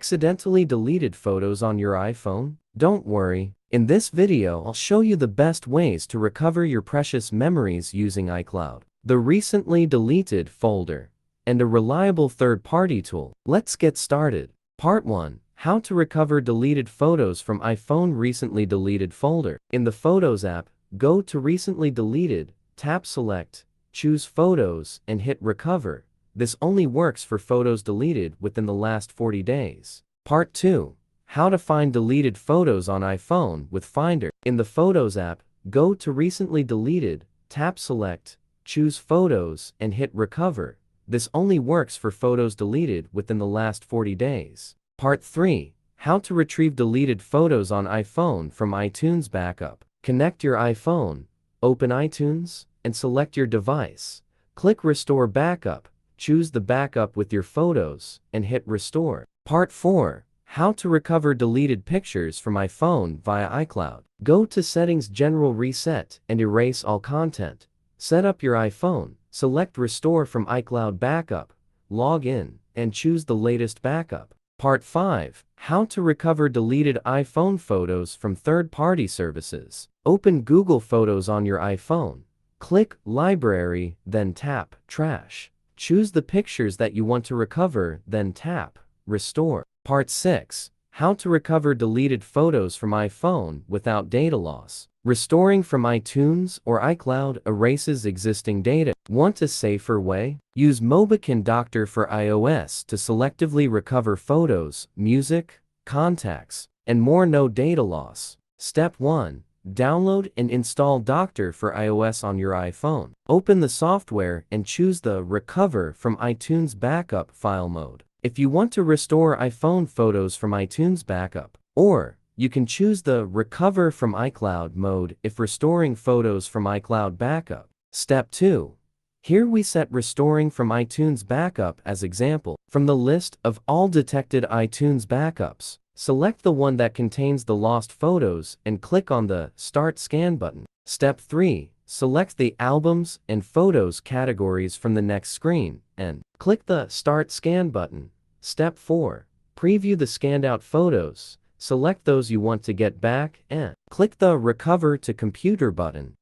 Accidentally deleted photos on your iPhone? Don't worry. In this video, I'll show you the best ways to recover your precious memories using iCloud, the recently deleted folder, and a reliable third-party tool. Let's get started. Part 1. How to recover deleted photos from iPhone recently deleted folder. In the Photos app, go to Recently Deleted, tap Select, choose Photos, and hit Recover. This only works for photos deleted within the last 40 days. Part 2. How to find deleted photos on iPhone with Finder. In the Photos app, go to Recently Deleted, tap Select, choose Photos, and hit Recover. This only works for photos deleted within the last 40 days. Part 3. How to retrieve deleted photos on iPhone from iTunes Backup. Connect your iPhone, open iTunes, and select your device. Click Restore Backup. Choose the backup with your photos, and hit Restore. Part 4. How to recover deleted pictures from iPhone via iCloud. Go to Settings, General Reset, and erase all content. Set up your iPhone, select Restore from iCloud Backup, log in, and choose the latest backup. Part 5. How to recover deleted iPhone photos from third-party services. Open Google Photos on your iPhone. Click Library, then tap Trash. Choose the pictures that you want to recover, then tap Restore. Part 6. How to recover deleted photos from iPhone without data loss. Restoring from iTunes or iCloud erases existing data. Want a safer way? Use Mobican Doctor for iOS to selectively recover photos, music, contacts, and more. No data loss. Step 1. Download and install Doctor for iOS on your iPhone. Open the software and choose the Recover from iTunes Backup file mode. If you want to restore iPhone photos from iTunes Backup, or you can choose the Recover from iCloud mode if restoring photos from iCloud Backup. Step 2. Here we set Restoring from iTunes Backup as example. From the list of all detected iTunes backups, select the one that contains the lost photos and click on the Start Scan button. Step 3. Select the Albums and Photos categories from the next screen and click the Start Scan button. Step 4. Preview the scanned out photos. Select those you want to get back and click the Recover to Computer button.